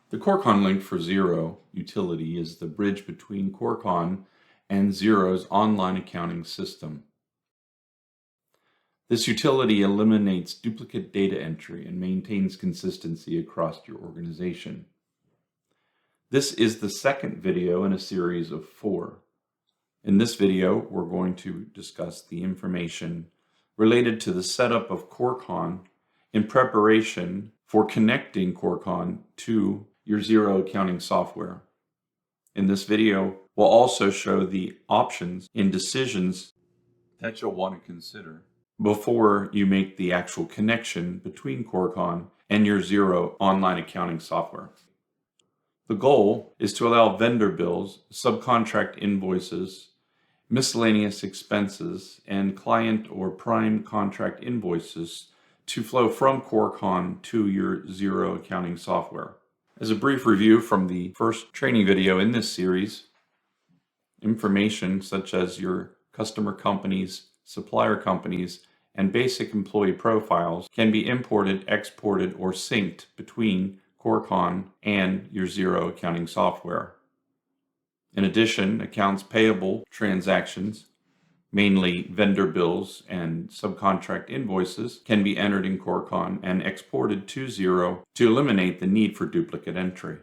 The AccountingLink for Xero utility is the bridge between Corcon and Xero's online accounting system. This utility eliminates duplicate data entry and maintains consistency across your organization. This is the second video in a series of 4. In this video, we're going to discuss the information related to the setup of Corcon in preparation for connecting Corcon to your Xero accounting software. In this video, we'll also show the options and decisions that you'll want to consider before you make the actual connection between Corcon and your Xero online accounting software. The goal is to allow vendor bills, subcontract invoices, miscellaneous expenses, and client or prime contract invoices to flow from Corcon to your Xero accounting software. As a brief review from the first training video in this series, information such as your customer companies, supplier companies, and basic employee profiles can be imported, exported, or synced between Corcon and your Xero accounting software. In addition, accounts payable transactions, mainly vendor bills and subcontract invoices, can be entered in Corcon and exported to Xero to eliminate the need for duplicate entry.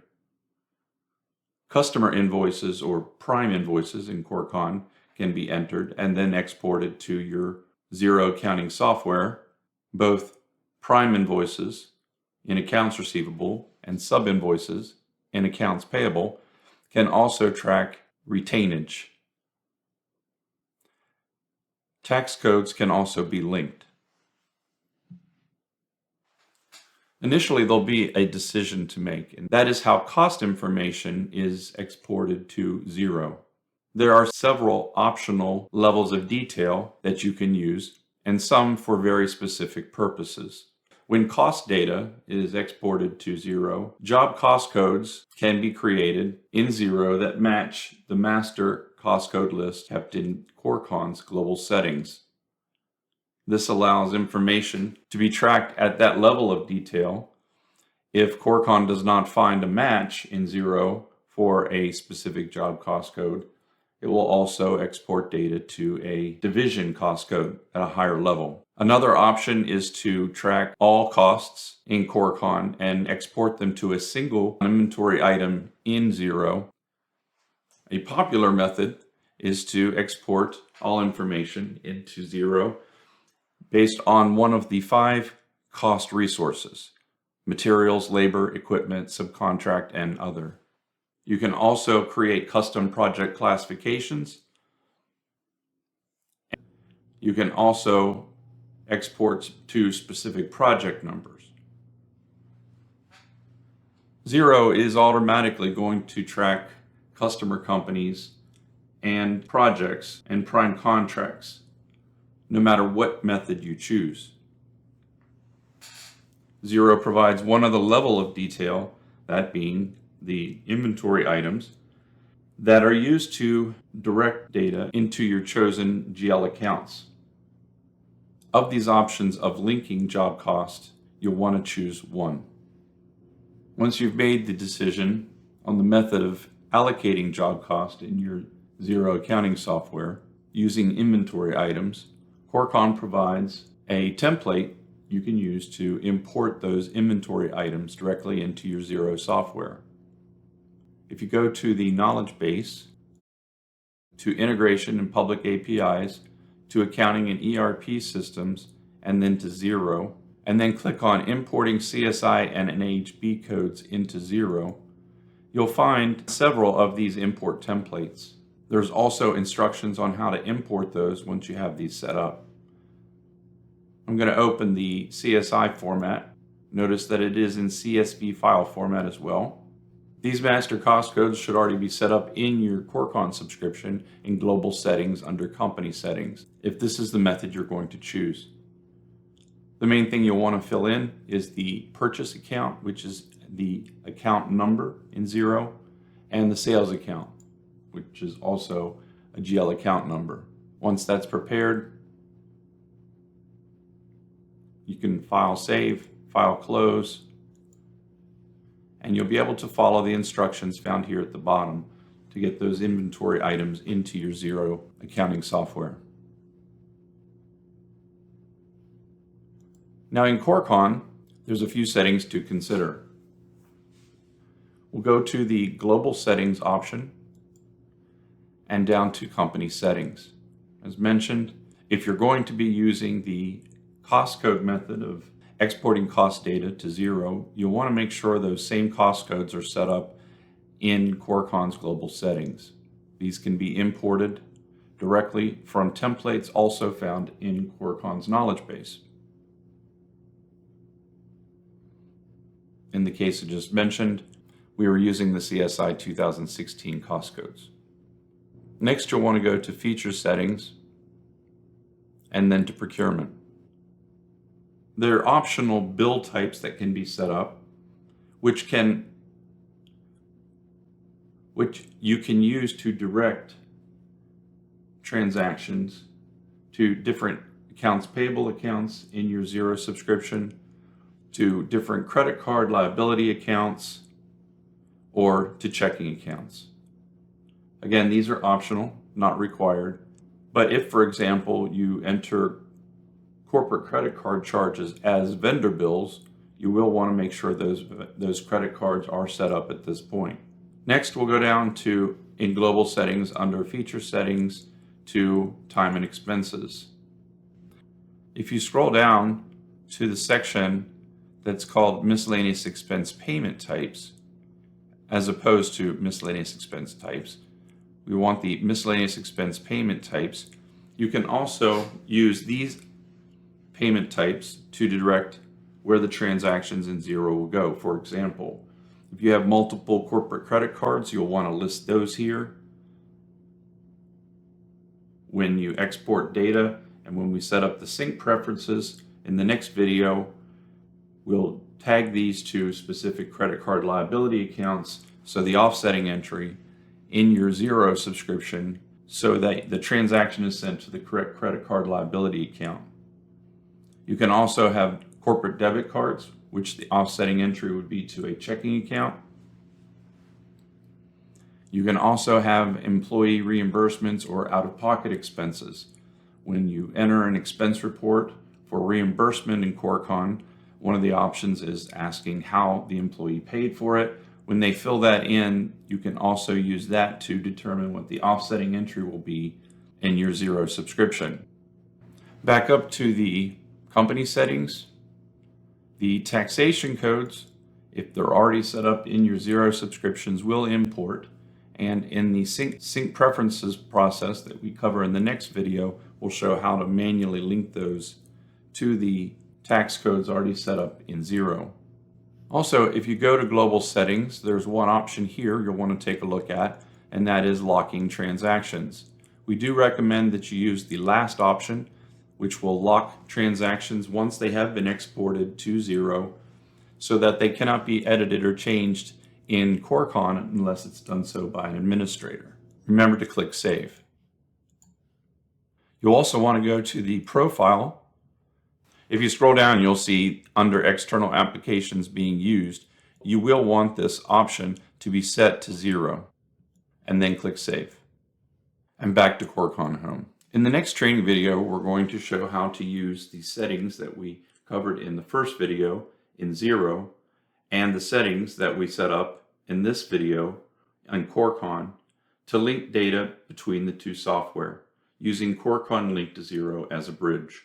Customer invoices or prime invoices in Corcon can be entered and then exported to your Xero accounting software. Both prime invoices in accounts receivable and sub invoices in accounts payable can also track retainage. Tax codes can also be linked. Initially, there'll be a decision to make, and that is how cost information is exported to Xero. There are several optional levels of detail that you can use, and some for very specific purposes. When cost data is exported to Xero, job cost codes can be created in Xero that match the master cost code list kept in Corcon's global settings. This allows information to be tracked at that level of detail. If Corcon does not find a match in Xero for a specific job cost code, it will also export data to a division cost code at a higher level. Another option is to track all costs in Corcon and export them to a single inventory item in Xero. A popular method is to export all information into Xero based on one of the 5 cost resources: materials, labor, equipment, subcontract, and other. You can also create custom project classifications. You can also export to specific project numbers. Xero is automatically going to track customer companies and projects and prime contracts, no matter what method you choose. Xero provides one other level of detail, that being the inventory items that are used to direct data into your chosen GL accounts. Of these options of linking job cost, you'll want to choose one. Once you've made the decision on the method of allocating job cost in your Xero accounting software using inventory items, Corcon provides a template you can use to import those inventory items directly into your Xero software. If you go to the knowledge base, to integration and public APIs, to accounting and ERP systems, and then to Xero, and then click on importing CSI and NHB codes into Xero, you'll find several of these import templates. There's also instructions on how to import those once you have these set up. I'm going to open the CSI format. Notice that it is in CSV file format as well. These master cost codes should already be set up in your Corcon subscription in global settings under company settings, if this is the method you're going to choose. The main thing you'll want to fill in is the purchase account, which is the account number in Xero, and the sales account, which is also a GL account number. Once that's prepared, you can file save, file close, and you'll be able to follow the instructions found here at the bottom to get those inventory items into your Xero accounting software. Now in CoreCon, there's a few settings to consider. We'll go to the Global Settings option and down to Company Settings. As mentioned, if you're going to be using the cost code method of exporting cost data to Xero, you'll want to make sure those same cost codes are set up in CoreCon's Global Settings. These can be imported directly from templates also found in CoreCon's knowledge base. In the case I just mentioned, we were using the CSI 2016 cost codes. Next, you'll want to go to Feature Settings and then to Procurement. There are optional bill types that can be set up, which you can use to direct transactions to different accounts payable accounts in your Xero subscription, to different credit card liability accounts, or to checking accounts. Again, these are optional, not required. But if, for example, you enter corporate credit card charges as vendor bills, you will want to make sure those credit cards are set up at this point. Next, we'll go down to, in Global Settings, under Feature Settings, to Time and Expenses. If you scroll down to the section that's called Miscellaneous Expense Payment Types, as opposed to Miscellaneous Expense Types, we want the Miscellaneous Expense Payment Types. You can also use these payment types to direct where the transactions in Xero will go. For example, if you have multiple corporate credit cards, you'll want to list those here. When you export data and when we set up the sync preferences in the next video, we'll tag these to specific credit card liability accounts, so the offsetting entry in your Xero subscription so that the transaction is sent to the correct credit card liability account. You can also have corporate debit cards, which the offsetting entry would be to a checking account. You can also have employee reimbursements or out-of-pocket expenses. When you enter an expense report for reimbursement in CoreCon, one of the options is asking how the employee paid for it. When they fill that in, you can also use that to determine what the offsetting entry will be in your Xero subscription. Back up to the company settings. The taxation codes, if they're already set up in your Xero subscriptions, will import. And in the sync preferences process that we cover in the next video, we'll show how to manually link those to the tax codes already set up in Xero. Also, if you go to Global Settings, there's one option here you'll want to take a look at, and that is locking transactions. We do recommend that you use the last option, which will lock transactions once they have been exported to Xero, so that they cannot be edited or changed in CoreCon unless it's done so by an administrator. Remember to click Save. You'll also want to go to the Profile. If you scroll down, you'll see under External Applications being used, you will want this option to be set to 0, and then click Save. And back to CoreCon Home. In the next training video, we're going to show how to use the settings that we covered in the first video in Xero and the settings that we set up in this video on CoreCon to link data between the two software using CoreCon Link to Xero as a bridge.